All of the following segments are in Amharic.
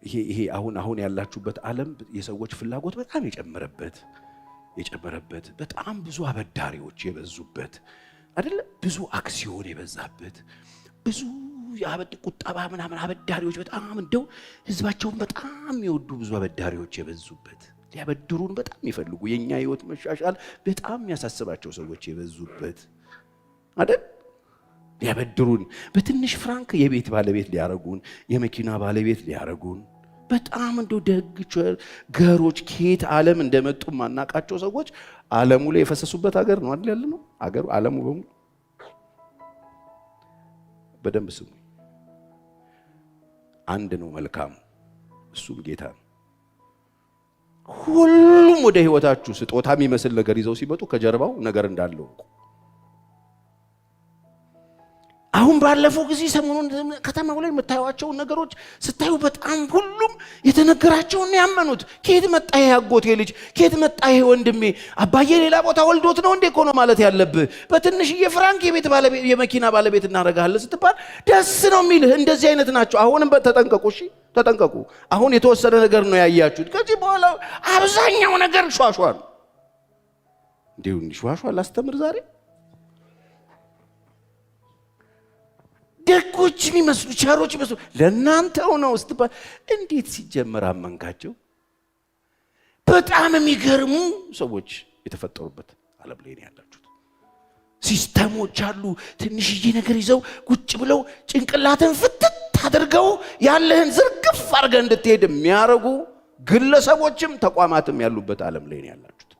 ይሄ አሁን ያላችሁበት ዓለም የሰዎች ፍላጎት በጣም የጨመረበት በጣም ብዙ አበዳሪዎች የበዙበት አይደለ? ብዙ አክሲዮን የበዛበት ብዙ ቁጠባ ምናምን አበዳሪዎች በጣም እንደው ህዝባቸውን በጣም የሚወዱ ብዙ አበዳሪዎች የበዙበት ሊያበድሩን በጣም የሚፈልጉ የኛ ህይወት መሻሻል በጣም የሚያሳስባቸው ሰዎች የበዙበት አይደል? ሊያበድሩን በትንሽ ፍራንክ የቤት ባለቤት ሊያረጉን የመኪና ባለቤት ሊያረጉን በጣም እንደው ደግ ገሮች ከየት ዓለም እንደመጡ ማናቃቸው ሰዎች ዓለሙ ላይ የፈሰሱበት ሀገር ነው አይደል? ያለ ነው ሀገሩ ዓለሙ በሙሉ በደንብ ስሙ። አንድ ነው መልካም፣ እሱም ጌታ ነው። ሁሉም ወደ ህይወታችሁ ስጦታ የሚመስል ነገር ይዘው ሲመጡ ከጀርባው ነገር እንዳለው አሁን ባለፈው ጊዜ ሰሞኑን ከተማው ላይ የምታዩዋቸው ነገሮች ስታዩ በጣም ሁሉም የተነገራቸውን ያመኑት። ከየት መጣ ይሄ አጎቴ ልጅ? ከየት መጣ ይሄ ወንድሜ? አባዬ ሌላ ቦታ ወልዶት ነው እንዴ? ኮኖ ማለት ያለብህ በትንሽዬ ፍራንክ የቤት ባለቤት የመኪና ባለቤት እናረጋለን ስትባል ደስ ነው የሚልህ። እንደዚህ አይነት ናቸው። አሁንም ተጠንቀቁ፣ እሺ ተጠንቀቁ። አሁን የተወሰነ ነገር ነው ያያችሁት። ከዚህ በኋላ አብዛኛው ነገር ሿሿ ነው። እንዴው ሿሿ ላስተምር ዛሬ ደጎች የሚመስሉ ቸሮች የሚመስሉ ለእናንተው ነው ስትባል እንዴት ሲጀመር አመንካቸው? በጣም የሚገርሙ ሰዎች የተፈጠሩበት ዓለም ላይ ነው ያላችሁት። ሲስተሞች አሉ። ትንሽዬ ነገር ይዘው ቁጭ ብለው ጭንቅላትን ፍትት አድርገው ያለህን ዝርግፍ አድርገህ እንድትሄድ የሚያረጉ ግለሰቦችም ተቋማትም ያሉበት ዓለም ላይ ነው ያላችሁት።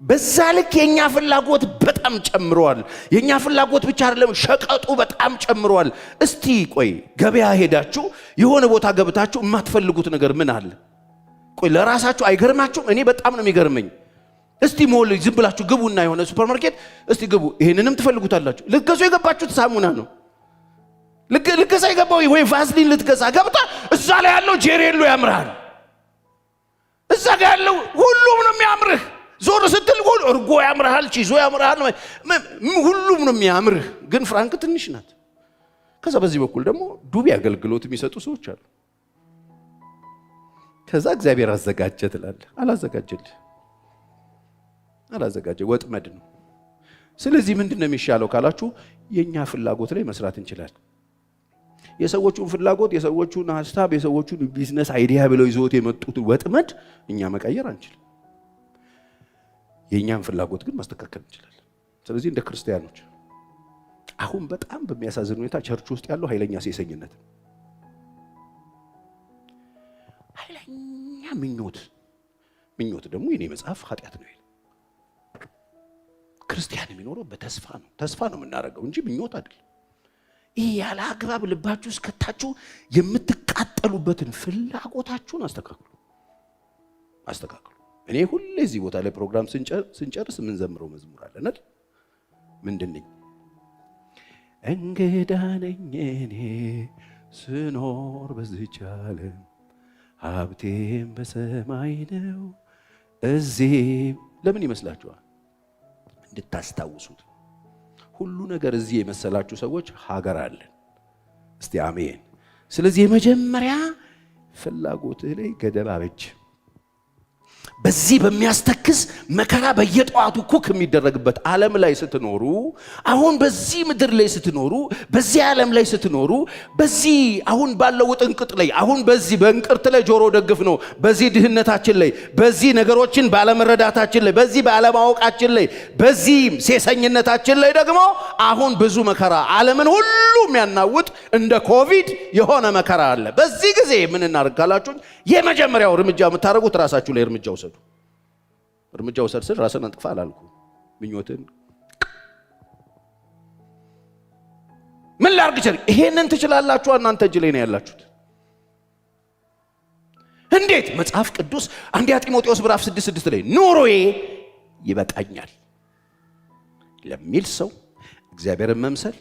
በዛ ልክ የኛ ፍላጎት በጣም ጨምሯል። የኛ ፍላጎት ብቻ አይደለም፣ ሸቀጡ በጣም ጨምሯል። እስቲ ቆይ ገበያ ሄዳችሁ የሆነ ቦታ ገብታችሁ የማትፈልጉት ነገር ምን አለ? ቆይ ለራሳችሁ አይገርማችሁም? እኔ በጣም ነው የሚገርመኝ። እስቲ ሞል ዝም ብላችሁ ግቡና የሆነ ሱፐርማርኬት እስቲ ግቡ። ይሄንንም ትፈልጉታላችሁ። ልትገዙ የገባችሁት ሳሙና ነው። ልትገዛ የገባው ወይ ቫዝሊን ልትገዛ ገብታ እዛ ላይ ያለው ጄሬሎ ያምራል። እዛ ጋር ያለው ሁሉም ነው የሚያምርህ። ዞር ስትል ሁሉ እርጎ ያምርሃል፣ ቺዞ ያምርሃል፣ ሁሉም ነው የሚያምርህ። ግን ፍራንክ ትንሽ ናት። ከዛ በዚህ በኩል ደግሞ ዱቤ አገልግሎት የሚሰጡ ሰዎች አሉ። ከዛ እግዚአብሔር አዘጋጀ ትላለህ። አላዘጋጀ ወጥመድ ነው። ስለዚህ ምንድነው የሚሻለው ካላችሁ የኛ ፍላጎት ላይ መስራት እንችላለን። የሰዎቹን ፍላጎት፣ የሰዎቹን ሐሳብ፣ የሰዎቹን ቢዝነስ አይዲያ ብለው ይዘውት የመጡት ወጥመድ እኛ መቀየር አንችልም። የኛን ፍላጎት ግን ማስተካከል እንችላለን። ስለዚህ እንደ ክርስቲያኖች አሁን በጣም በሚያሳዝን ሁኔታ ቸርች ውስጥ ያለው ኃይለኛ ሴሰኝነት፣ ኃይለኛ ምኞት ደግሞ የኔ መጽሐፍ ኃጢአት ነው ይላል። ክርስቲያን የሚኖረው በተስፋ ነው። ተስፋ ነው የምናደርገው እንጂ ምኞት አይደለም። ይህ ያለ አግባብ ልባችሁ ውስጥ ከታችሁ የምትቃጠሉበትን ፍላጎታችሁን አስተካክሉ። እኔ ሁሌ እዚህ ቦታ ላይ ፕሮግራም ስንጨርስ የምንዘምረው መዝሙር አለ አይደል? ምንድነኝ? እንግዳ ነኝ እኔ ስኖር በዚህች ዓለም ሀብቴም በሰማይ ነው። እዚህ ለምን ይመስላችኋል? እንድታስታውሱት። ሁሉ ነገር እዚህ የመሰላችሁ ሰዎች ሀገር አለን። እስቲ አሜን። ስለዚህ የመጀመሪያ ፍላጎትህ ላይ ገደብ አበጅ። በዚህ በሚያስተክስ መከራ በየጧቱ ኩክ የሚደረግበት ዓለም ላይ ስትኖሩ፣ አሁን በዚህ ምድር ላይ ስትኖሩ፣ በዚህ ዓለም ላይ ስትኖሩ፣ በዚህ አሁን ባለው ጥንቅጥ ላይ አሁን በዚህ በእንቅርት ላይ ጆሮ ደግፍ ነው። በዚህ ድህነታችን ላይ፣ በዚህ ነገሮችን ባለመረዳታችን ላይ፣ በዚህ ባለማወቃችን ላይ፣ በዚህ ሴሰኝነታችን ላይ ደግሞ አሁን ብዙ መከራ ዓለምን ሁሉ የሚያናውጥ እንደ ኮቪድ የሆነ መከራ አለ። በዚህ ጊዜ ምን እናርጋላችሁ? የመጀመሪያው እርምጃ የምታደርጉት ራሳችሁ ላይ እርምጃ ውሰዱ። እርምጃ ውሰድ ስል ራስን አንጥፋ አላልኩ። ምኞትን ምን ላርግ ይችላል? ይሄንን ትችላላችሁ። እናንተ እጅ ላይ ነው ያላችሁት። እንዴት? መጽሐፍ ቅዱስ አንደኛ ጢሞቴዎስ ምዕራፍ 6:6 ላይ ኑሮዬ ይበቃኛል ለሚል ሰው እግዚአብሔርን መምሰል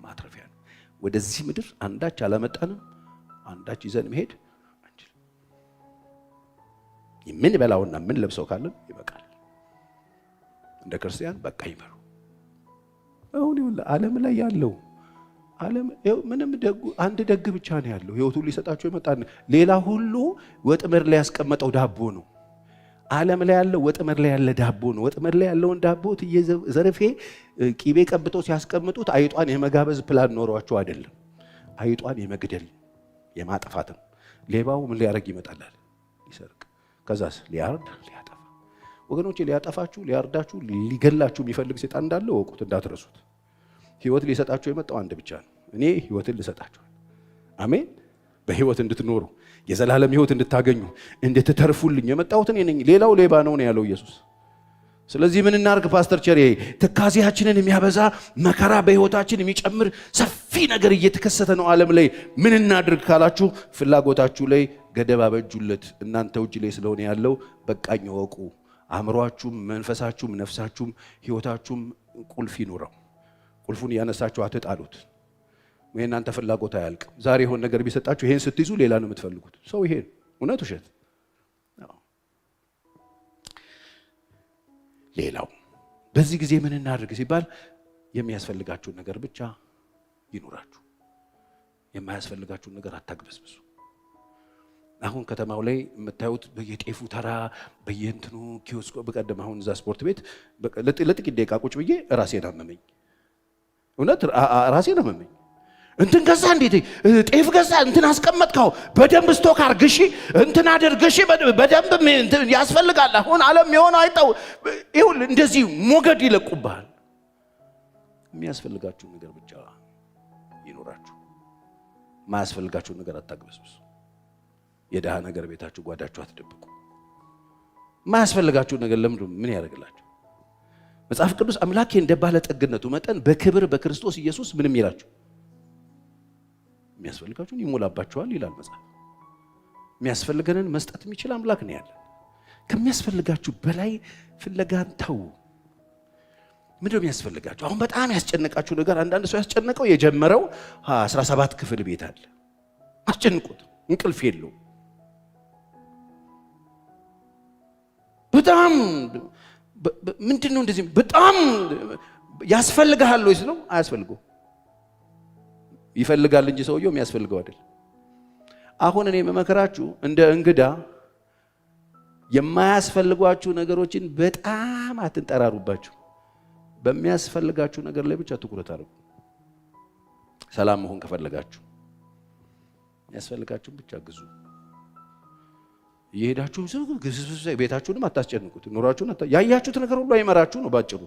ማትረፊያ ነው። ወደዚህ ምድር አንዳች አላመጣንም፣ አንዳች ይዘን መሄድ ምን በላውና ምን ለብሰው ካለን ይበቃል። እንደ ክርስቲያን በቃ ይበሉ። አሁን ዓለም ላይ ያለው ዓለም ምንም ደግ አንድ ደግ ብቻ ነው ያለው ህይወቱን ሊሰጣቸው የመጣን ሌላ ሁሉ ወጥመድ ላይ ያስቀመጠው ዳቦ ነው። ዓለም ላይ ያለው ወጥመድ ላይ ያለ ዳቦ ነው። ወጥመድ ላይ ያለውን ዳቦ ዘርፌ ቂቤ ቀብተው ሲያስቀምጡት አይጧን የመጋበዝ ፕላን ኖሯቸው አይደለም። አይጧን የመግደል የማጥፋት ነው። ሌባው ምን ሊያረግ ይመጣል? ሊሰርቅ፣ ከዛስ ሊያርድ፣ ሊያጠፋ። ወገኖቼ ሊያጠፋችሁ፣ ሊያርዳችሁ፣ ሊገላችሁ የሚፈልግ ሰይጣን እንዳለ ወቁት፣ እንዳትረሱት። ህይወት ሊሰጣችሁ የመጣው አንድ ብቻ ነው። እኔ ህይወትን ልሰጣችሁ፣ አሜን፣ በህይወት እንድትኖሩ የዘላለም ህይወት እንድታገኙ እንድትተርፉልኝ የመጣሁት እኔ ነኝ። ሌላው ሌባ ነው ያለው ኢየሱስ። ስለዚህ ምን እናርግ ፓስተር ቸሬ? ትካዜያችንን የሚያበዛ መከራ በህይወታችን የሚጨምር ሰፊ ነገር እየተከሰተ ነው ዓለም ላይ። ምን እናድርግ ካላችሁ ፍላጎታችሁ ላይ ገደብ አበጁለት። እናንተ እጅ ላይ ስለሆነ ያለው በቃኝ ወቁ። አእምሯችሁም፣ መንፈሳችሁም፣ ነፍሳችሁም ህይወታችሁም ቁልፍ ይኑረው። ቁልፉን እያነሳችሁ አትጣሉት። እናንተ ፍላጎት አያልቅም። ዛሬ የሆነ ነገር ቢሰጣችሁ ይሄን ስትይዙ ሌላ ነው የምትፈልጉት። ሰው ይሄን እውነት ውሸት። ሌላው በዚህ ጊዜ ምን እናድርግ ሲባል የሚያስፈልጋችሁን ነገር ብቻ ይኑራችሁ። የማያስፈልጋችሁን ነገር አታግበስብሱ። አሁን ከተማው ላይ የምታዩት በየጤፉ ተራ በየእንትኑ ኪዮስኮ፣ በቀደም አሁን እዛ ስፖርት ቤት ለጥቂት ደቂቃ ቁጭ ብዬ ራሴን አመመኝ። እውነት ራሴን አመመኝ። እንትን ገዛ፣ እንዴት ጤፍ ገዛ፣ እንትን አስቀመጥከው፣ በደንብ ስቶክ አርግሺ፣ እንትን አድርግሺ፣ በደንብ ያስፈልጋል። አሁን ዓለም የሆነው አይጣው ይሁን እንደዚህ ሞገድ ይለቁብሃል። የሚያስፈልጋችሁ ነገር ብቻ ይኖራችሁ። ማያስፈልጋችሁ ነገር አታግበስብሱ። የደሃ ነገር ቤታችሁ ጓዳችሁ አትደብቁ። ማያስፈልጋችሁ ነገር ለምን ምን ያደርግላችሁ? መጽሐፍ ቅዱስ አምላኬ እንደ ባለጠግነቱ መጠን በክብር በክርስቶስ ኢየሱስ ምንም ይላችሁ የሚያስፈልጋችሁን ይሞላባችኋል ይላል መጽሐፍ። የሚያስፈልገንን መስጠት የሚችል አምላክ ነው ያለን። ከሚያስፈልጋችሁ በላይ ፍለጋን ተው። ምንድነው የሚያስፈልጋችሁ? አሁን በጣም ያስጨነቃችሁ ነገር፣ አንዳንድ ሰው ያስጨነቀው የጀመረው 17 ክፍል ቤት አለ። አስጨንቁት፣ እንቅልፍ የለው። በጣም ምንድነው እንደዚህ በጣም ያስፈልጋል ወይስ ነው? አያስፈልገው። ይፈልጋል እንጂ ሰውየው የሚያስፈልገው አይደል። አሁን እኔ መመከራችሁ እንደ እንግዳ የማያስፈልጓችሁ ነገሮችን በጣም አትንጠራሩባችሁ። በሚያስፈልጋችሁ ነገር ላይ ብቻ ትኩረት አድርጉ። ሰላም መሆን ከፈለጋችሁ የሚያስፈልጋችሁን ብቻ ግዙ። እየሄዳችሁ ቤታችሁንም አታስጨንቁት። ኑራችሁን ያያችሁት ነገር ሁሉ አይመራችሁ ነው ባጭሩ።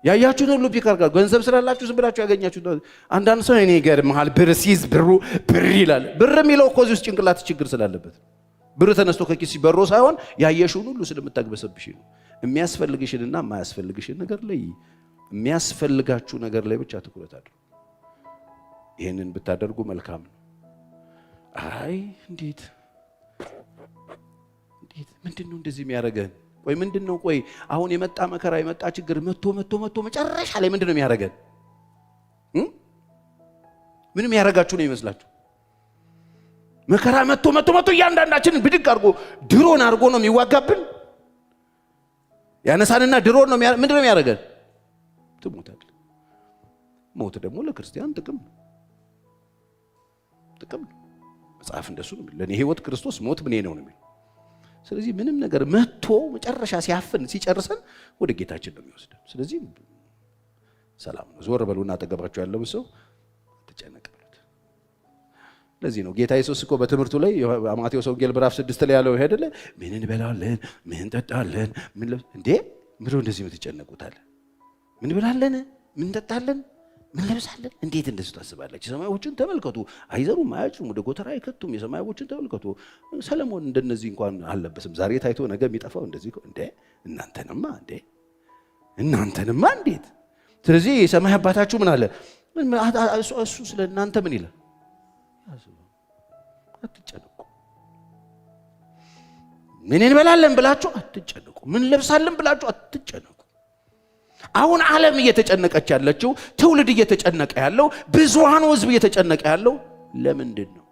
ያያችሁት ሁሉ ቢካርጋል። ገንዘብ ስላላችሁ ዝም ብላችሁ ያገኛችሁት። አንዳንድ ሰው እኔ ይገርምሃል ብር ሲይዝ ብር ይላል። ብር የሚለው እኮ እዚህ ውስጥ ጭንቅላት ችግር ስላለበት ብር ተነስቶ ከኪስ በሮ ሳይሆን ያየሽውን ሁሉ ስለምታግበሰብሽ ነው። የሚያስፈልግሽንና የማያስፈልግሽን ነገር ላይ የሚያስፈልጋችሁ ነገር ላይ ብቻ ትኩረት አድርጉ። ይሄንን ብታደርጉ መልካም ነው። አይ እንዴት ምንድነው እንደዚህ የሚያደርገን? ቆይ ምንድነው? ቆይ አሁን የመጣ መከራ የመጣ ችግር መጥቶ መጨረሻ ላይ ምንድነው የሚያደርገን? ምንም ያደርጋችሁ ነው ይመስላችሁ? መከራ መጥቶ እያንዳንዳችንን ብድግ አድርጎ ድሮን አድርጎ ነው የሚዋጋብን። ያነሳንና ድሮን ነው ምንድነው የሚያደርገን? ትሞታለህ። ሞት ደግሞ ለክርስቲያን ጥቅም ነው። መጽሐፍ እንደሱ ነው። ለኔ ህይወት ክርስቶስ፣ ሞት ምን ነው የሚለው። ስለዚህ ምንም ነገር መጥቶ መጨረሻ ሲያፍን ሲጨርሰን ወደ ጌታችን ነው የሚወስደን። ስለዚህ ሰላም ነው። ዞር በሉና አጠገባችሁ ያለው ሰው ተጨነቀሉት። ለዚህ ነው ጌታ ኢየሱስ እኮ በትምህርቱ ላይ ማቴዎስ ወንጌል ምዕራፍ 6 ላይ ያለው አይደለ? ምን እንበላለን፣ ምን እንጠጣለን፣ ምን እንዴ ምንድነው እንደዚህ የምትጨነቁት አለ። ምን እንበላለን፣ ምን እንጠጣለን፣ ምን ለብሳለን? እንዴት እንደሱ ታስባላችሁ? ሰማዮችን ተመልከቱ፣ አይዘሩም፣ አያጭዱም፣ ወደ ጎተራ አይከቱም። የሰማዮችን ተመልከቱ። ሰለሞን እንደነዚህ እንኳን አልለበስም። ዛሬ ታይቶ ነገ የሚጠፋው እንደዚህ እንዴ! እናንተንማ እንዴት! ስለዚህ የሰማይ አባታችሁ ምን አለ? እሱ ስለ እናንተ ምን ይላል? አትጨነቁ። ምን እንበላለን ብላችሁ አትጨነቁ። ምን ለብሳለን ብላችሁ አትጨነቁ። አሁን ዓለም እየተጨነቀች ያለችው፣ ትውልድ እየተጨነቀ ያለው፣ ብዙሃኑ ህዝብ እየተጨነቀ ያለው ለምንድን ነው?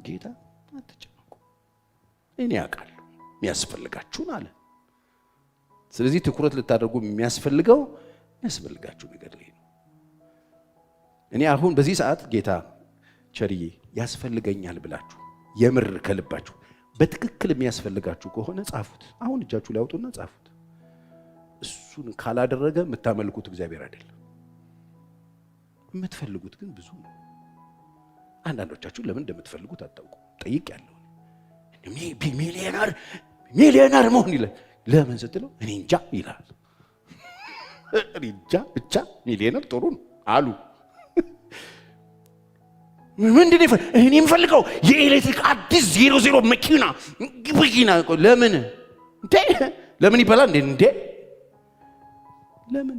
ጌታ አትጨነቁ፣ እኔ አውቃለሁ የሚያስፈልጋችሁን አለ። ስለዚህ ትኩረት ልታደርጉ የሚያስፈልጋችሁ ነገር ላይ ነው። እኔ አሁን በዚህ ሰዓት ጌታ ቸርዬ ያስፈልገኛል ብላችሁ የምር ከልባችሁ በትክክል የሚያስፈልጋችሁ ከሆነ ጻፉት። አሁን እጃችሁ ላይ አውጡና ጻፉት። እሱን ካላደረገ የምታመልኩት እግዚአብሔር አይደለም። የምትፈልጉት ግን ብዙ ነው። አንዳንዶቻችሁ ለምን እንደምትፈልጉት አታውቁ። ጠይቄያለሁ። ሚሊዮነር መሆን ይላል። ለምን ስትለው እኔ እንጃ ይላል። እኔ እንጃ ብቻ ሚሊዮነር ጥሩ ነው አሉ። ምንድን ነው እኔ የምፈልገው? የኤሌክትሪክ አዲስ 00 መኪና። ለምን እንዴ? ለምን ይባላል እንዴ? ለምን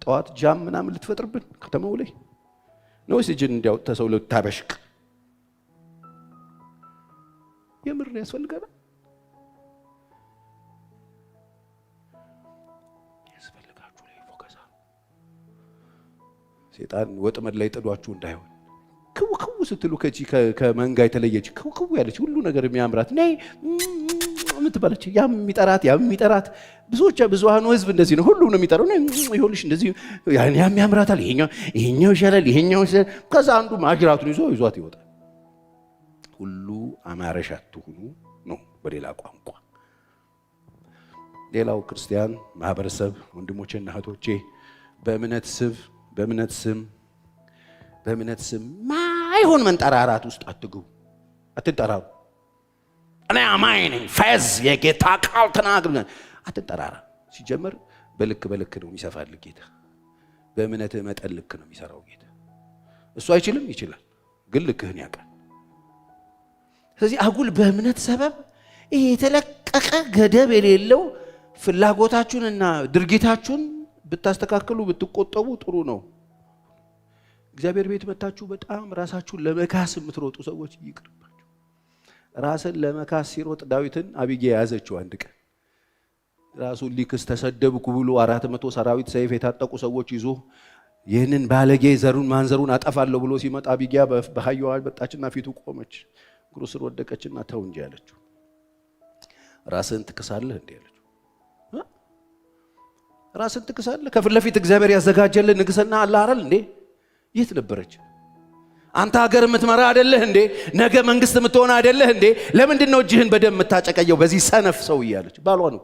ጠዋት ጃም ምናምን ልትፈጥርብን ከተማው ላይ ነው? እጅን እንዲያውጥ ተሰው ልታበሽቅ የምር ያስፈልጋል። ያስፈልጋችሁ ላይ ፎከስ። ሰይጣን ወጥመድ ላይ ጥሏችሁ እንዳይሆን ክው ስትሉ ከመንጋ የተለየች ክው ያለች ሁሉ ነገር የሚያምራት ነይ ምትባለች የሚጠራት ብዙሃኑ ህዝብ እንደዚህ ነው። ሁሉ ነው የሚጠራው ነው። ይኸውልሽ እንደዚህ ያም ያምራታል፣ ይሄኛው ይሻላል፣ ይሄኛው ይሻላል። ከዛ አንዱ ማጅራቱን ይዟት ይወጣል። ሁሉ አማረሽ አትሁኑ ነው በሌላ ቋንቋ። ሌላው ክርስቲያን ማህበረሰብ ወንድሞቼና እህቶቼ በእምነት ስም ማይሆን መንጠራራት ውስጥ አትግቡ፣ አትጠራሩ። እኔ አማኝ ነኝ ፈዝ የጌታ ቃል ተናግሩ አትጠራራ። ሲጀመር በልክ ነው የሚሰፋል ጌታ። በእምነት መጠን ልክ ነው የሚሰራው ጌታ። እሱ አይችልም? ይችላል፣ ግን ልክህን ያውቃል። ስለዚህ አጉል በእምነት ሰበብ ይሄ የተለቀቀ ገደብ የሌለው ፍላጎታችሁንና ድርጊታችሁን ብታስተካክሉ ብትቆጠቡ ጥሩ ነው። እግዚአብሔር ቤት መታችሁ በጣም ራሳችሁን ለመካስ የምትሮጡ ሰዎች ይቅርባችሁ። ራስን ለመካስ ሲሮጥ ዳዊትን አቢግያ ያዘችው። አንድ ቀን ራሱን ሊክስ ተሰደብኩ ብሎ 400 ሰራዊት ሰይፍ የታጠቁ ሰዎች ይዞ ይህንን ባለጌ ማንዘሩን አጠፋለሁ ብሎ ሲመጣ አቢግያ በሃያዋ መጣችና ፊቱ ቆመች፣ እግሩ ስር ወደቀችና ተው እንጂ ያለችው። ራስን ትክሳለህ እንዴ ያለችው። ራስን ትክሳለህ? ከፊት ለፊት እግዚአብሔር ያዘጋጀልህ ንግስና አለ አይደል እንዴ? የት ነበረች? አንተ ሀገር የምትመራ አይደለህ እንዴ? ነገ መንግስት የምትሆን አይደለህ እንዴ? ለምንድን ነው እጅህን በደም የምታጨቀየው በዚህ ሰነፍ ሰው እያለች ባሏ ነው።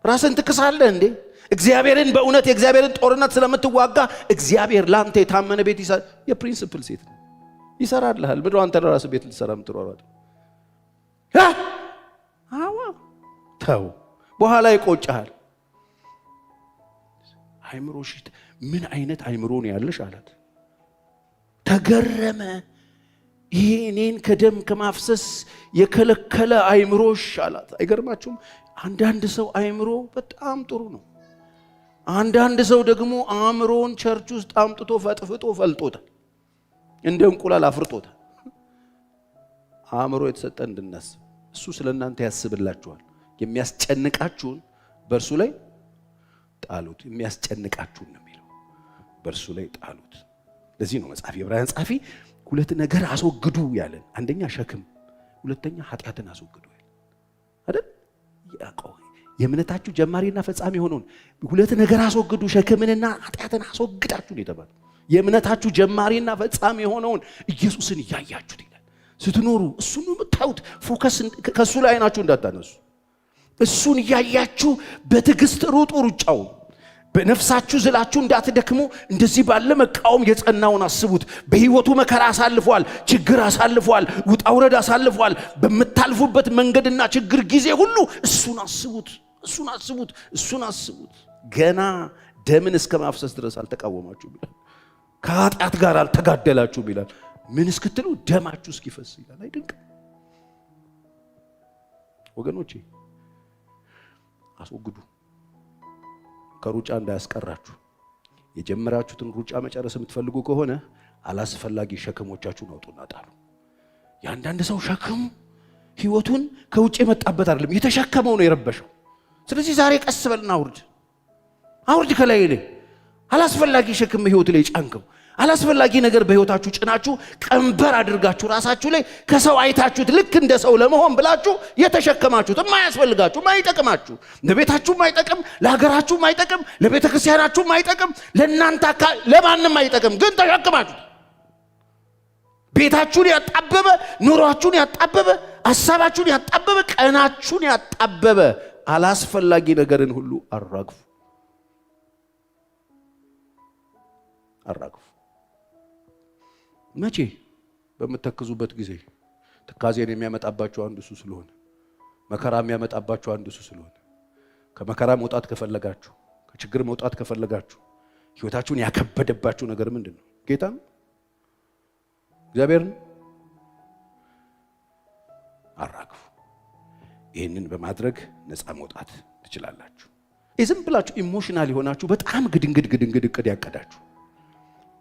ራስን ትክሳለህ እንዴ? እግዚአብሔርን በእውነት የእግዚአብሔርን ጦርነት ስለምትዋጋ እግዚአብሔር ላንተ የታመነ ቤት ይሰራል። የፕሪንሲፕል ሴት ነው ይሰራልሃል። ብሎ አንተ ለራስህ ቤት ልትሰራ የምትሯሯጥ ተው፣ በኋላ ይቆጭሃል። አይምሮሽ ምን አይነት አይምሮ ነው ያለሽ አላት። ተገረመ። ይሄ እኔን ከደም ከማፍሰስ የከለከለ አይምሮሽ አላት። አይገርማችሁም? አንዳንድ ሰው አይምሮ በጣም ጥሩ ነው። አንዳንድ ሰው ደግሞ አእምሮን ቸርች ውስጥ አምጥቶ ፈጥፍጦ ፈልጦታል፣ እንደ እንቁላል አፍርጦታል። አእምሮ የተሰጠን እንድናስብ፣ እሱ ስለእናንተ ያስብላችኋል። የሚያስጨንቃችሁን በእርሱ ላይ ጣሉት። የሚያስጨንቃችሁን ነው የሚለው፣ በእርሱ ላይ ጣሉት። ለዚህ ነው መጽሐፍ የዕብራውያን ጻፊ ሁለት ነገር አስወግዱ ያለን። አንደኛ ሸክም፣ ሁለተኛ ኃጢአትን አስወግዱ ያለን አይደል? ያዕቆብ የእምነታችሁ ጀማሪና ፈጻሚ የሆነውን ሁለት ነገር አስወግዱ፣ ሸክምንና ኃጢአትን አስወግዳችሁ ነው የተባለው። የእምነታችሁ ጀማሪና ፈጻሚ የሆነውን ኢየሱስን እያያችሁት ይላል። ስትኖሩ እሱን የምታዩት ፎከስ ከሱ ላይ አይናችሁ እንዳታነሱ። እሱን እያያችሁ በትዕግስት ሩጡ ሩጫው። በነፍሳችሁ ዝላችሁ እንዳትደክሙ እንደዚህ ባለ መቃወም የጸናውን አስቡት። በህይወቱ መከራ አሳልፏል፣ ችግር አሳልፏል፣ ውጣ ውረድ አሳልፏል። በምታልፉበት መንገድና ችግር ጊዜ ሁሉ እሱን አስቡት፣ እሱን አስቡት፣ እሱን አስቡት። ገና ደምን እስከ ማፍሰስ ድረስ አልተቃወማችሁም ይላል። ከኃጢአት ጋር አልተጋደላችሁም ይላል። ምን እስክትሉ ደማችሁ እስኪፈስ ይላል። አይደንቅ ወገኖቼ? አስወግዱ፣ ከሩጫ እንዳያስቀራችሁ። የጀመራችሁትን ሩጫ መጨረስ የምትፈልጉ ከሆነ አላስፈላጊ ሸክሞቻችሁን አውጡና ጣሉ። የአንዳንድ ሰው ሸክሙ ህይወቱን ከውጭ የመጣበት አይደለም፣ የተሸከመው ነው የረበሸው። ስለዚህ ዛሬ ቀስ በልና አውርድ ከላይ ላይ አላስፈላጊ ሸክም ህይወት ላይ ጫንከው። አላስፈላጊ ነገር በህይወታችሁ ጭናችሁ ቀንበር አድርጋችሁ ራሳችሁ ላይ ከሰው አይታችሁት ልክ እንደ ሰው ለመሆን ብላችሁ የተሸከማችሁት የማያስፈልጋችሁ ማይጠቅማችሁ ለቤታችሁ ማይጠቅም ለሀገራችሁ ማይጠቅም ለቤተክርስቲያናችሁ ማይጠቅም ለእናንተ ለማንም ማይጠቅም ግን ተሸክማችሁ ቤታችሁን ያጣበበ ኑሯችሁን ያጣበበ ሐሳባችሁን ያጣበበ ቀናችሁን ያጣበበ አላስፈላጊ ነገርን ሁሉ አራግፉ። መቼ? በመተከዙበት ጊዜ። ትካዜን የሚያመጣባችሁ አንዱ እሱ ስለሆነ፣ መከራ የሚያመጣባችሁ አንዱ እሱ ስለሆነ፣ ከመከራ መውጣት ከፈለጋችሁ፣ ከችግር መውጣት ከፈለጋችሁ፣ ህይወታችሁን ያከበደባችሁ ነገር ምንድነው? ጌታ ነው? እግዚአብሔር ነው? አራግፉ። ይህንን በማድረግ ነፃ መውጣት ትችላላችሁ። ዝም ብላችሁ ኢሞሽናል ሆናችሁ በጣም ግድንግድ እቅድ ያቀዳችሁ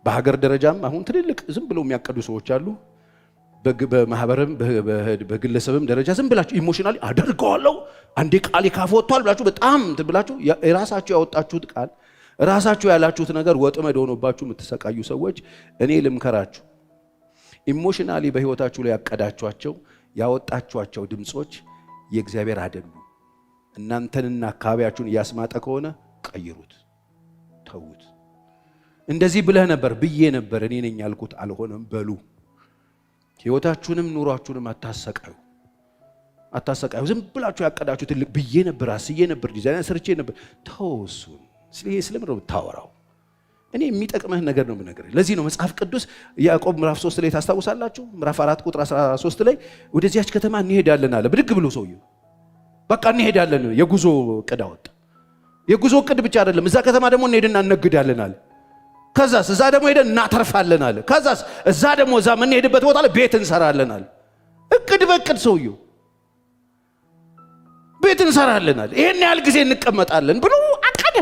በሀገር ደረጃም አሁን ትልልቅ ዝም ብለው የሚያቀዱ ሰዎች አሉ። በማህበርም በግለሰብም ደረጃ ዝም ብላችሁ ኢሞሽናሊ አደርገዋለሁ አንዴ ቃል ካፍ ወጥቷል ብላችሁ በጣም ትብላችሁ ራሳችሁ ያወጣችሁት ቃል ራሳችሁ ያላችሁት ነገር ወጥመድ ሆኖባችሁ የምትሰቃዩ ሰዎች እኔ ልምከራችሁ። ኢሞሽናሊ በህይወታችሁ ላይ ያቀዳችኋቸው ያወጣችኋቸው ድምጾች የእግዚአብሔር አይደሉም። እናንተንና አካባቢያችሁን ያስማጠ ከሆነ ቀይሩት፣ ተዉት። እንደዚህ ብለህ ነበር ብዬ ነበር እኔ ነኝ ያልኩት አልሆነም በሉ። ህይወታችሁንም ኑሯችሁንም አታሰቃዩ። ዝም ብላችሁ ያቀዳችሁ ትልቅ ብዬ ነበር አስዬ ነበር ዲዛይን ሰርቼ ነበር ተውሱን። ስለምን ነው ታወራው? እኔ የሚጠቅመህ ነገር ነው የምነግርህ። ለዚህ ነው መጽሐፍ ቅዱስ ያዕቆብ ምዕራፍ 3 ላይ ታስታውሳላችሁ? ምዕራፍ 4 ቁጥር 13 ላይ ወደዚያች ከተማ እንሄዳለን አለ። ብድግ ብሎ ሰውየው በቃ እንሄዳለን የጉዞ ዕቅድ አወጣ። የጉዞ ዕቅድ ብቻ አይደለም፣ እዛ ከተማ ደግሞ እንሄድና እንነግዳለን አለ። ከዛስ እዛ ደግሞ ሄደን እናተርፋለን አለ። ከዛስ እዛ ደግሞ እዛ የምንሄድበት ቦታ ላይ ቤት እንሰራለን አለ። እቅድ በእቅድ ሰውየው ቤት እንሰራለን አለ። ይሄን ያህል ጊዜ እንቀመጣለን ብሎ አቀደ።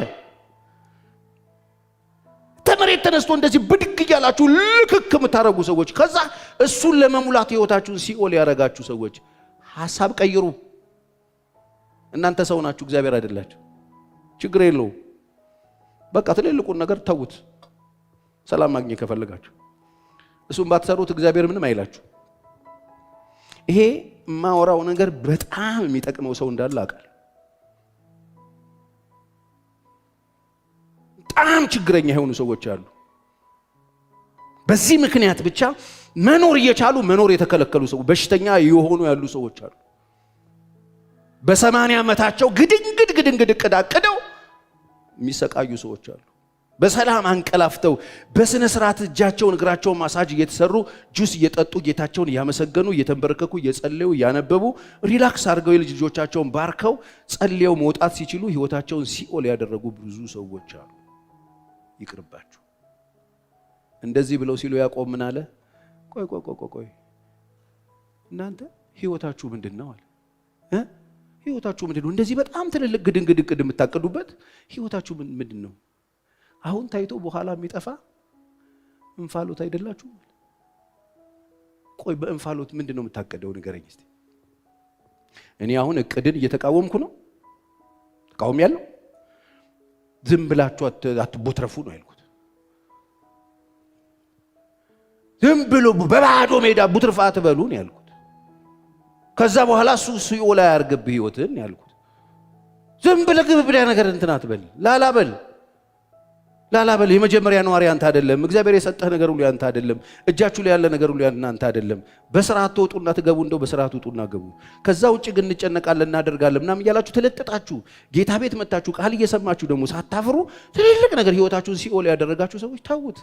ተመሬት ተነስቶ እንደዚህ ብድግ እያላችሁ ልክክ የምታረጉ ሰዎች፣ ከዛ እሱን ለመሙላት ህይወታችሁን ሲኦል ያረጋችሁ ሰዎች ሐሳብ ቀይሩ። እናንተ ሰው ናችሁ፣ እግዚአብሔር አይደላችሁ። ችግር የለውም። በቃ ትልልቁን ነገር ተውት። ሰላም ማግኘት ከፈለጋችሁ እሱን ባትሰሩት እግዚአብሔር ምንም አይላችሁ። ይሄ ማወራው ነገር በጣም የሚጠቅመው ሰው እንዳለ አውቃለሁ። በጣም ችግረኛ የሆኑ ሰዎች አሉ። በዚህ ምክንያት ብቻ መኖር እየቻሉ መኖር የተከለከሉ ሰዎች፣ በሽተኛ የሆኑ ያሉ ሰዎች አሉ። በ80 ዓመታቸው ግድንግድ እቅድ አቅደው የሚሰቃዩ ሰዎች አሉ። በሰላም አንቀላፍተው በስነ ስርዓት እጃቸውን እግራቸውን ማሳጅ እየተሰሩ ጁስ እየጠጡ ጌታቸውን ያመሰገኑ እየተንበረከኩ እየጸለዩ ያነበቡ ሪላክስ አድርገው የልጅ ልጆቻቸውን ባርከው ጸልየው መውጣት ሲችሉ ህይወታቸውን ሲኦል ያደረጉ ብዙ ሰዎች አሉ። ይቅርባችሁ። እንደዚህ ብለው ሲሉ ያዕቆብ ምን አለ? ቆይ እናንተ ህይወታችሁ ምንድነው አለ። ህይወታችሁ ምንድነው? እንደዚህ በጣም ትልልቅ ግድንግድ እቅድ የምታቀዱበት ህይወታችሁ ምንድነው? አሁን ታይቶ በኋላ የሚጠፋ እንፋሎት አይደላችሁ? ቆይ በእንፋሎት ምንድነው የምታቀደው? ንገረኝ እስቲ። እኔ አሁን እቅድን እየተቃወምኩ ነው? ተቃውም ያለው ዝም ብላችሁ አትቦትረፉ ነው ያልኩት። ዝም ብሎ በባዶ ሜዳ ቡትርፋ አትበሉ ነው ያልኩት። ከዛ በኋላ እሱ ሲኦል ያርገብህ ህይወትን ያልኩት። ዝም ብለህ ግብብዳ ነገር እንትን አትበል፣ ላላበል። የመጀመሪያ ነዋሪ አንተ አይደለም። እግዚአብሔር የሰጠህ ነገር ሁሉ ያንተ አይደለም። እጃችሁ ላይ ያለ ነገር ሁሉ ያንተ አይደለም። በስርዓት ትወጡና ትገቡ፣ እንደው በስርዓት ውጡና ገቡ። ከዛ ውጪ ግን እንጨነቃለን እናደርጋለን ምናምን እያላችሁ ተለጥጣችሁ ጌታ ቤት መጣችሁ ቃል እየሰማችሁ ደግሞ ሳታፍሩ ትልልቅ ነገር ህይወታችሁን ሲኦል ያደረጋችሁ ሰዎች ተውት።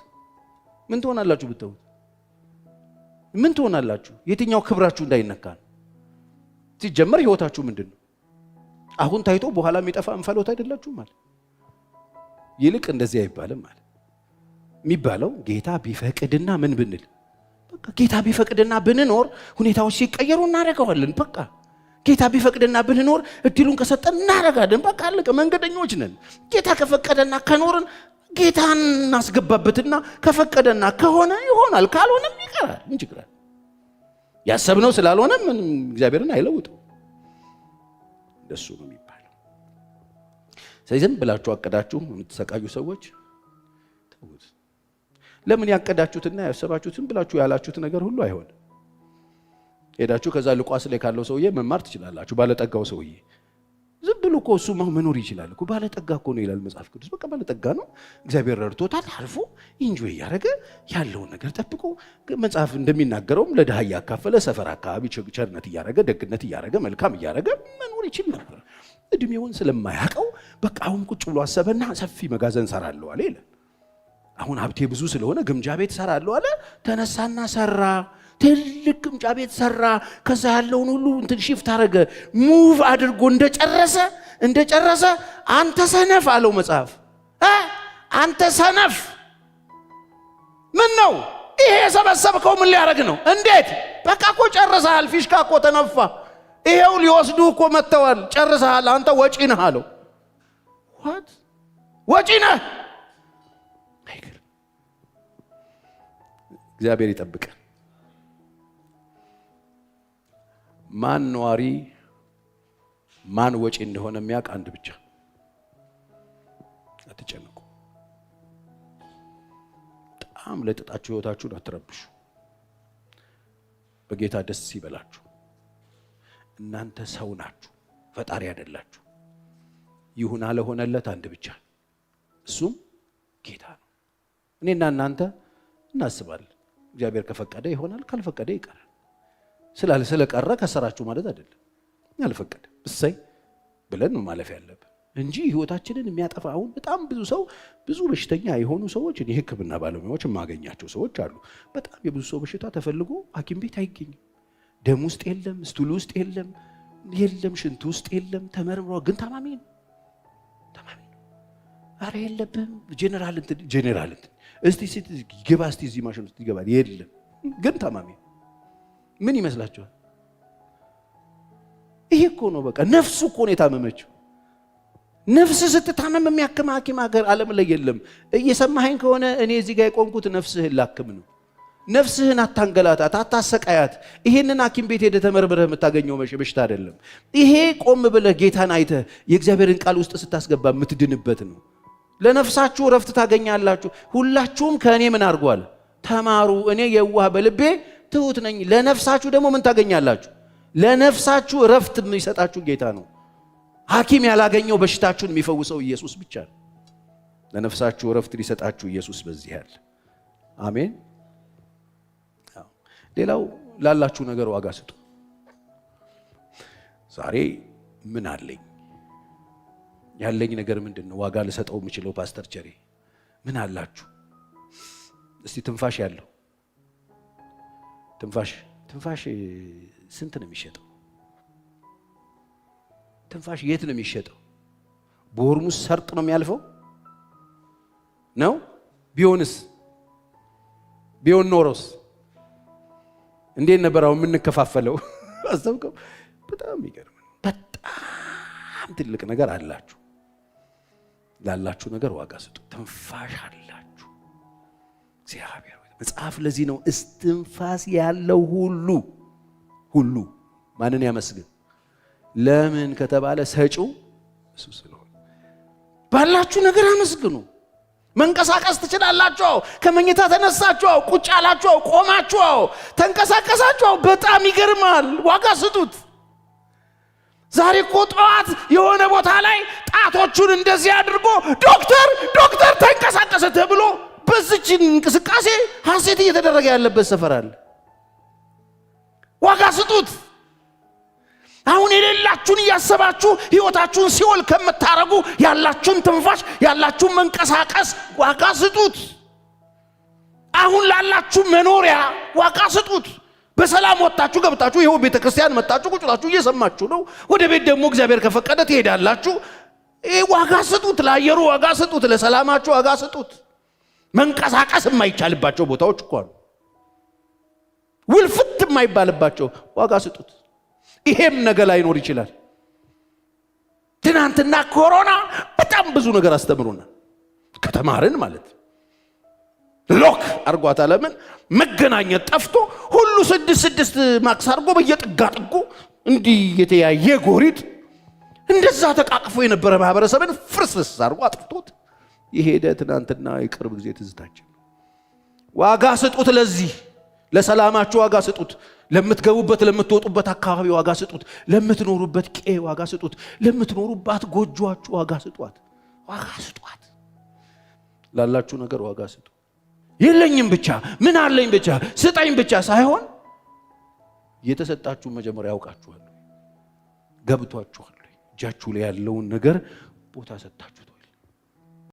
ምን ትሆናላችሁ ብትተውት? ምን ትሆናላችሁ? የትኛው ክብራችሁ እንዳይነካ ነው። ሲጀመር ህይወታችሁ ምንድነው? አሁን ታይቶ በኋላ የሚጠፋ እንፋሎት አይደላችሁ ማለት። ይልቅ እንደዚህ አይባልም ማለት የሚባለው ጌታ ቢፈቅድና ምን ብንል፣ በቃ ጌታ ቢፈቅድና ብንኖር ሁኔታዎች ሲቀየሩ እናደርገዋለን። በቃ ጌታ ቢፈቅድና ብንኖር እድሉን ከሰጠን እናደርጋለን። በቃ አለቀ። መንገደኞች ነን። ጌታ ከፈቀደና ከኖርን ጌታን እናስገባበትና ከፈቀደና ከሆነ ይሆናል፣ ካልሆነም ይቀራል። ምን ችግር አለ? ያሰብነው ስላልሆነ ምን እግዚአብሔርን አይለውጥም። እንደሱ ነው የሚባለው። ስለዚህ ዝም ብላችሁ አቀዳችሁ የምትሰቃዩ ሰዎች ተውት። ለምን ያቀዳችሁትና ያሰባችሁትን ብላችሁ ያላችሁት ነገር ሁሉ አይሆን። ሄዳችሁ ከዛ ልቋስ ላይ ካለው ሰውዬ መማር ትችላላችሁ። ባለጠጋው ሰውዬ ዝም ብሎ እኮ እሱ መኖር ይችላል እኮ ባለጠጋ እኮ ነው ይላል መጽሐፍ ቅዱስ። በቃ ባለጠጋ ነው፣ እግዚአብሔር ረድቶታል፣ አልፎ ኢንጆይ ያደረገ ያለውን ነገር ጠብቆ መጽሐፍ እንደሚናገረውም ለድሃ ያካፈለ ሰፈር አካባቢ ቸርነት እያደረገ ደግነት እያደረገ መልካም እያደረገ መኖር ይችል ነበር። እድሜውን ስለማያውቀው በቃ አሁን ቁጭ ብሎ አሰበና ሰፊ መጋዘን ሰራለሁ አለ ይላል። አሁን ሀብቴ ብዙ ስለሆነ ግምጃ ቤት ሰራለሁ አለ። ተነሳና ሰራ፣ ትልቅ ግምጃ ቤት ሰራ። ከዛ ያለውን ሁሉ እንትን ሽፍት አደረገ፣ ሙቭ አድርጎ እንደጨረሰ አንተ ሰነፍ አለው መጽሐፍ። አንተ ሰነፍ ምን ነው ይሄ የሰበሰብከው? ምን ሊያደርግ ነው? እንዴት? በቃ እኮ ጨርሰሃል፣ ፊሽካ እኮ ተነፋ፣ ይሄው ሊወስዱ እኮ መጥተዋል፣ ጨርሰሃል፣ አንተ ወጪ ነህ አለው። ዋት ወጪ ነህ? እግዚአብሔር ይጠብቀን። ማን ነዋሪ ማን ወጪ እንደሆነ የሚያውቅ አንድ ብቻ። አትጨነቁ። በጣም ለጥጣችሁ ህይወታችሁን አትረብሹ። በጌታ ደስ ይበላችሁ። እናንተ ሰው ናችሁ፣ ፈጣሪ አይደላችሁ። ይሁን አለ ሆነለት አንድ ብቻ፣ እሱም ጌታ ነው። እኔና እናንተ እናስባለን። እግዚአብሔር ከፈቀደ ይሆናል፣ ካልፈቀደ ይቀራል። ስለቀረ ከሰራችሁ ማለት አይደለም። ያልፈቀደ እሰይ ብለን ነው ማለፍ ያለብን እንጂ ህይወታችንን የሚያጠፋ አሁን በጣም ብዙ ሰው ብዙ በሽተኛ የሆኑ ሰዎች እኔ ህክምና ባለሙያዎች ማገኛቸው ሰዎች አሉ። በጣም የብዙ ሰው በሽታ ተፈልጎ ሐኪም ቤት አይገኝም። ደም ውስጥ የለም፣ ስቱል ውስጥ የለም፣ ሽንት ውስጥ የለም። ተመርምሮ ግን ታማሚ ነው። አረ የለብም ጄኔራል እስቲ ግባ እስቲ እዚህ ማሽን ውስጥ ይገባል፣ የለም ግን ታማሚ ምን ይመስላችኋል? ይሄ እኮ ነው በቃ ነፍሱ እኮ ነው የታመመችው። ነፍስ ስትታመም የሚያክም ሐኪም ሀገር ዓለም ላይ የለም። እየሰማኸኝ ከሆነ እኔ እዚህ ጋር የቆምኩት ነፍስህን ላክም ነው። ነፍስህን አታንገላታት፣ አታሰቃያት። ይሄንን ሐኪም ቤት ሄደህ ተመርምረህ የምታገኘው በሽታ አይደለም። ይሄ ቆም ብለህ ጌታን አይተህ የእግዚአብሔርን ቃል ውስጥ ስታስገባ የምትድንበት ነው። ለነፍሳችሁ ረፍት ታገኛላችሁ። ሁላችሁም ከእኔ ምን አድርጓል? ተማሩ፣ እኔ የዋህ በልቤ ትሁት ነኝ። ለነፍሳችሁ ደግሞ ምን ታገኛላችሁ? ለነፍሳችሁ ረፍት የሚሰጣችሁ ጌታ ነው። ሐኪም ያላገኘው በሽታችሁን የሚፈውሰው ኢየሱስ ብቻ ነው። ለነፍሳችሁ ረፍት ሊሰጣችሁ ኢየሱስ በዚህ ያለ። አሜን። ሌላው ላላችሁ ነገር ዋጋ ስጡ። ዛሬ ምን አለኝ? ያለኝ ነገር ምንድነው? ዋጋ ልሰጠው የምችለው ፓስተር ቸሬ ምን አላችሁ? እስቲ ትንፋሽ ያለው ትንፋሽ ስንት ነው የሚሸጠው? ትንፋሽ የት ነው የሚሸጠው? በሆርሙዝ ሰርጥ ነው የሚያልፈው ነው? ቢሆን ኖሮስ እንዴት ነበርው የምንከፋፈለው? አስተውቀው። በጣም ይገርም። በጣም ትልቅ ነገር አላችሁ። ላላችሁ ነገር ዋጋ ስጡ። ትንፋሽ አላችሁ። እግዚአብሔር መጽሐፍ ለዚህ ነው እስትንፋስ ያለው ሁሉ ማንን ያመስግን? ለምን ከተባለ ሰጪው እሱ ስለሆነ። ባላችሁ ነገር አመስግኑ። መንቀሳቀስ ትችላላችሁ። ከመኝታ ተነሳችሁ፣ ቁጭ አላችሁ፣ ቆማችሁ፣ ተንቀሳቀሳችሁ። በጣም ይገርማል። ዋጋ ስጡት። ዛሬ እኮ ጠዋት የሆነ ቦታ ላይ ጣቶቹን እንደዚህ አድርጎ ዶክተር ተንቀሳቀሰ ተብሎ በዚች እንቅስቃሴ ሐሴት እየተደረገ ያለበት ሰፈር አለ። ዋጋ ስጡት። አሁን የሌላችሁን እያሰባችሁ ህይወታችሁን ሲኦል ከምታረጉ ያላችሁን ትንፋሽ ያላችሁን መንቀሳቀስ ዋጋ ስጡት። አሁን ላላችሁ መኖሪያ ዋጋ ስጡት። በሰላም ወጣችሁ ገብታችሁ ይሄው ቤተክርስቲያን መጣችሁ ቁጭ ብላችሁ እየሰማችሁ ነው። ወደ ቤት ደግሞ እግዚአብሔር ከፈቀደ ትሄዳላችሁ። ዋጋ ስጡት። ለአየሩ ዋጋ ስጡት። ለሰላማችሁ ዋጋ ስጡት። መንቀሳቀስ የማይቻልባቸው ቦታዎች እኮ አሉ። ውልፍት የማይባልባቸው ዋጋ ስጡት። ይሄም ነገር ላይኖር ይችላል። ትናንትና ኮሮና በጣም ብዙ ነገር አስተምሩናል። ከተማርን ማለት ሎክ አርጓታ ለምን መገናኘት ጠፍቶ ሁሉ 6 ማክስ አርጎ በየጥጋጥጉ እንዲህ የተያየ ጎሪድ እንደዛ ተቃቅፎ የነበረ ማህበረሰብን ፍርስፍስ አርጎ አጥፍቶት የሄደ ትናንትና የቅርብ ጊዜ ትዝታችን። ዋጋ ስጡት። ለዚህ ለሰላማችሁ ዋጋ ስጡት። ለምትገቡበት ለምትወጡበት አካባቢ ዋጋ ስጡት። ለምትኖሩበት ቄ ዋጋ ስጡት። ለምትኖሩባት ጎጆአችሁ ዋጋ ስጧት። ዋጋ ስጧት። ላላችሁ ነገር ዋጋ ስጡ። የለኝም ብቻ ምን አለኝ ብቻ ስጠኝ ብቻ ሳይሆን የተሰጣችሁ መጀመሪያ ያውቃችኋል፣ ገብቷችኋል። እጃችሁ ላይ ያለውን ነገር ቦታ ሰጣችሁት።